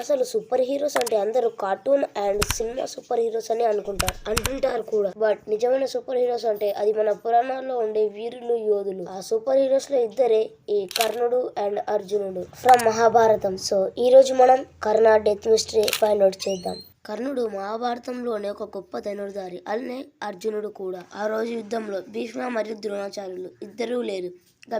అసలు super heroes అంటే అందరూ cartoon and cinema super heroes అని అంటుంటారు కూడా. బట్ నిజమైన సూపర్ హీరోస్ అంటే అది మన పురాణాల్లో ఉండే వీరులు, యోధులు. ఆ సూపర్ హీరోస్ లో ఇద్దరే ఈ కర్ణుడు అండ్ అర్జునుడు ఫ్రమ్ మహాభారతం. సో ఈ రోజు మనం కర్ణ డెత్ మిస్టరీ ఫైండ్ అవుట్ చేద్దాం. కర్ణుడు మహాభారతంలోనే ఒక గొప్ప ధనుర్ధారి, అలానే అర్జునుడు కూడా. ఆ రోజు యుద్ధంలో భీష్మ మరియు ద్రోణాచార్యులు ఇద్దరూ లేరు,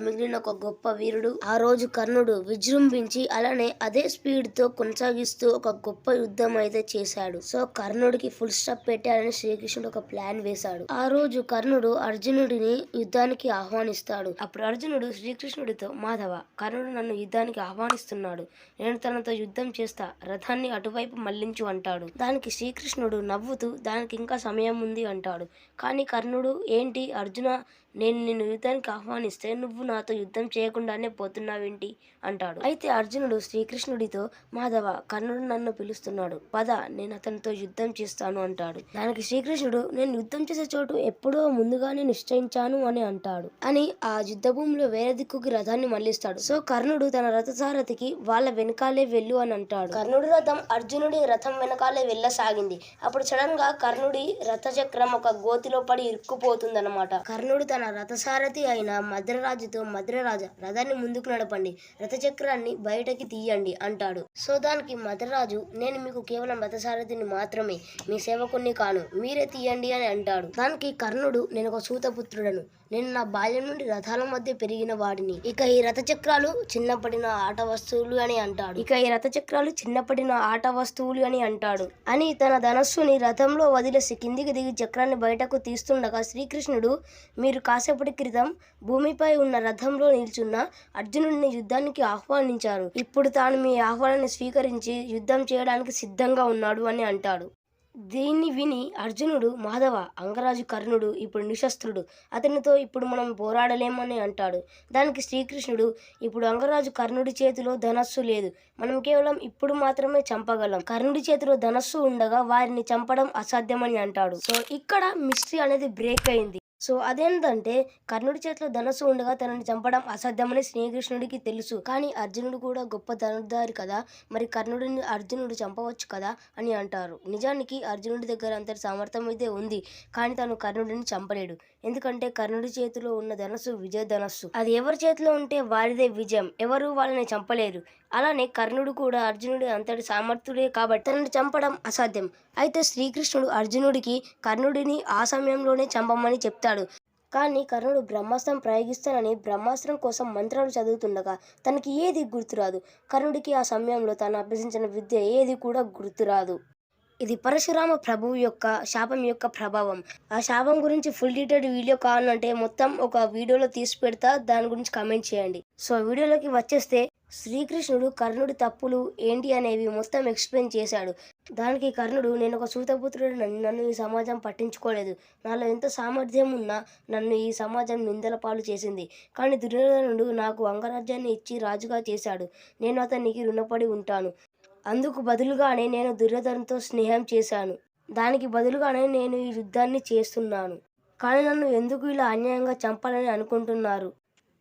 మిగిలిన ఒక గొప్ప వీరుడు. ఆ రోజు కర్ణుడు విజృంభించి అలానే అదే స్పీడ్ తో కొనసాగిస్తూ ఒక గొప్ప యుద్ధం అయితే చేశాడు. సో కర్ణుడికి ఫుల్ స్టాప్ పెట్టాలని శ్రీకృష్ణుడు ఒక ప్లాన్ వేశాడు. ఆ రోజు కర్ణుడు అర్జునుడిని యుద్ధానికి ఆహ్వానిస్తాడు. అప్పుడు అర్జునుడు శ్రీకృష్ణుడితో, మాధవ, కర్ణుడు నన్ను యుద్ధానికి ఆహ్వానిస్తున్నాడు, నేను తనతో యుద్ధం చేస్తా, రథాన్ని అటువైపు మళ్లించు అంటాడు. దానికి శ్రీకృష్ణుడు నవ్వుతూ, దానికి ఇంకా సమయం ఉంది అంటాడు. కానీ కర్ణుడు, ఏంటి అర్జున, నేను నిన్ను యుద్ధానికి ఆహ్వానిస్తే నువ్వు నాతో యుద్ధం చేయకుండానే పోతున్నావేంటి అంటాడు. అయితే అర్జునుడు శ్రీకృష్ణుడితో, మాధవ, కర్ణుడు నన్ను పిలుస్తున్నాడు, పద, నేను అతనితో యుద్ధం చేస్తాను అంటాడు. దానికి శ్రీకృష్ణుడు, నేను యుద్ధం చేసే చోటు ఎప్పుడో ముందుగానే నిశ్చయించాను అని అంటాడు. అని ఆ యుద్ధ భూమిలో వేరే దిక్కుకి రథాన్ని మళ్లిస్తాడు. సో కర్ణుడు తన రథసారథికి వాళ్ళ వెనకాలే వెళ్ళు అని అంటాడు. కర్ణుడి రథం అర్జునుడి రథం వెనకాలే వెళ్ళసాగింది. అప్పుడు సడన్ గా కర్ణుడి రథ చక్రం ఒక గోతిలో పడి ఇరుక్కుపోతుందన్నమాట. కర్ణుడు తన రథసారథి అయిన మద్రరాజుతో, మద్రరాజ, రథాన్ని ముందుకు నడపండి, రథచక్రాన్ని బయటకి తీయండి అంటాడు. సో దానికి మద్రరాజు, నేను మీకు కేవలం రథసారథిని మాత్రమే, మీ సేవకుణ్ణి కాను, మీరే తీయండి అని అంటాడు. దానికి కర్ణుడు, నేను ఒక సూతపుత్రుడను, నేను నా బాల్యం నుండి రథాల మధ్య పెరిగిన వాడిని, ఇక ఈ రథచక్రాలు చిన్నప్పటిన ఆట వస్తువులు అని అంటాడు. అని తన ధనస్సుని రథంలో వదిలేసి కిందికి దిగి చక్రాన్ని బయటకు తీస్తుండగా శ్రీకృష్ణుడు, మీరు కాసేపటి క్రితం భూమిపై ఉన్న రథంలో నిల్చున్న అర్జునుడిని యుద్ధానికి ఆహ్వానించారు, ఇప్పుడు తాను మీ ఆహ్వానాన్ని స్వీకరించి యుద్ధం చేయడానికి సిద్ధంగా ఉన్నాడు అని అంటాడు. దీన్ని విని అర్జునుడు, మాధవ, అంగరాజు కర్ణుడు ఇప్పుడు నిశస్త్రుడు, అతనితో ఇప్పుడు మనం పోరాడలేమని అంటాడు. దానికి శ్రీకృష్ణుడు, ఇప్పుడు అంగరాజు కర్ణుడి చేతిలో ధనస్సు లేదు, మనం కేవలం ఇప్పుడు మాత్రమే చంపగలం, కర్ణుడి చేతిలో ధనస్సు ఉండగా వారిని చంపడం అసాధ్యమని అంటాడు. సో ఇక్కడ మిస్టరీ అనేది బ్రేక్ అయింది. సో అదేంటంటే కర్ణుడి చేతిలో ధనస్సు ఉండగా తనని చంపడం అసాధ్యమని శ్రీకృష్ణుడికి తెలుసు. కానీ అర్జునుడు కూడా గొప్ప ధనుర్ధారి కదా, మరి కర్ణుడిని అర్జునుడు చంపవచ్చు కదా అని అంటారు. నిజానికి అర్జునుడి దగ్గర అంతటి సామర్థ్యం అయితే ఉంది, కానీ తను కర్ణుడిని చంపలేడు. ఎందుకంటే కర్ణుడి చేతిలో ఉన్న ధనస్సు విజయ ధనస్సు, అది ఎవరి చేతిలో ఉంటే వారిదే విజయం, ఎవరు వాళ్ళని చంపలేరు. అలానే కర్ణుడు కూడా అర్జునుడి అంతటి సామర్థ్యుడే కాబట్టి తనని చంపడం అసాధ్యం. అయితే శ్రీకృష్ణుడు అర్జునుడికి కర్ణుడిని ఆ సమయంలోనే చంపమని చెప్తాడు. కానీ కర్ణుడు బ్రహ్మాస్త్రం ప్రయోగిస్తానని బ్రహ్మాస్త్రం కోసం మంత్రాలు చదువుతుండగా తనకి ఏది గుర్తురాదు. కర్ణుడికి ఆ సమయంలో తాను అభ్యసించిన విద్య ఏది కూడా గుర్తురాదు. ఇది పరశురామ ప్రభువు యొక్క శాపం యొక్క ప్రభావం. ఆ శాపం గురించి ఫుల్ డీటెయిల్డ్ వీడియో కావాలంటే మొత్తం ఒక వీడియోలో తీసి పెడతా, దాని గురించి కామెంట్ చేయండి. సో వీడియోలోకి వచ్చేస్తే శ్రీకృష్ణుడు కర్ణుడి తప్పులు ఏంటి అనేవి మొత్తం ఎక్స్ప్లెయిన్ చేశాడు. దానికి కర్ణుడు, నేను ఒక సూతపుత్రుడు, నన్ను ఈ సమాజం పట్టించుకోలేదు, నాలో ఎంత సామర్థ్యం ఉన్నా నన్ను ఈ సమాజం నిందల పాలు చేసింది, కానీ దుర్యోధనుడు నాకు అంగరాజ్యాన్ని ఇచ్చి రాజుగా చేశాడు, నేను అతనికి రుణపడి ఉంటాను, అందుకు బదులుగానే నేను దుర్యోధనతో స్నేహం చేశాను, దానికి బదులుగానే నేను ఈ యుద్ధాన్ని చేస్తున్నాను, కానీ నన్ను ఎందుకు ఇలా అన్యాయంగా చంపాలని అనుకుంటున్నారు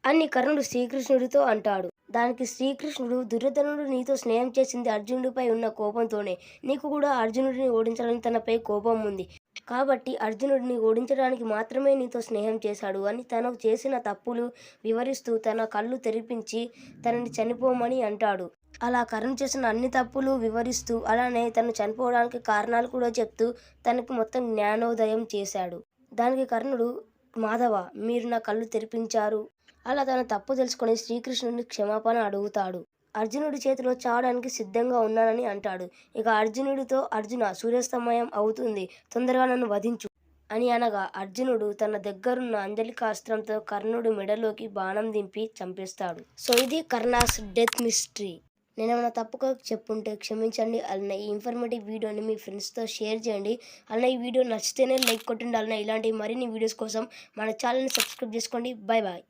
అని కర్ణుడు శ్రీకృష్ణుడితో అంటాడు. దానికి శ్రీకృష్ణుడు, దుర్యోధనుడు నీతో స్నేహం చేసింది అర్జునుడిపై ఉన్న కోపంతోనే, నీకు కూడా అర్జునుడిని ఓడించాలని తనపై కోపం ఉంది, కాబట్టి అర్జునుడిని ఓడించడానికి మాత్రమే నీతో స్నేహం చేశాడు అని తనకు చేసిన తప్పులు వివరిస్తూ తన కళ్ళు తెరిపించి తనని చనిపోమని అంటాడు. అలా కర్ణుడు చేసిన అన్ని తప్పులు వివరిస్తూ అలానే తను చనిపోవడానికి కారణాలు కూడా చెప్తూ తనకి మొత్తం జ్ఞానోదయం చేశాడు. దానికి కర్ణుడు, మాధవ, మీరు నా కళ్ళు తెరిపించారు. అలా తన తప్పు తెలుసుకొని శ్రీకృష్ణుడిని క్షమాపణ అడుగుతాడు. అర్జునుడి చేతిలో చావడానికి సిద్ధంగా ఉన్నానని అంటాడు. ఇక అర్జునుడితో, అర్జున, సూర్యాస్తమయం అవుతుంది, తొందరగా నన్ను వధించు అని అనగా అర్జునుడు తన దగ్గరున్న అంజలికాస్త్రంతో కర్ణుడి మెడలోకి బాణం దింపి చంపేస్తాడు. సో ఇది కర్ణాస్ డెత్ మిస్టరీ. నేనేమైనా తప్పుగా చెప్పుంటే క్షమించండి. అలానే ఈ ఇన్ఫర్మేటివ్ వీడియోని మీ ఫ్రెండ్స్తో షేర్ చేయండి. అలానే ఈ వీడియో నచ్చితేనే లైక్ కొట్టండి. అలానే ఇలాంటి మరిన్ని వీడియోస్ కోసం మన ఛానల్ని సబ్స్క్రైబ్ చేసుకోండి. Bye bye.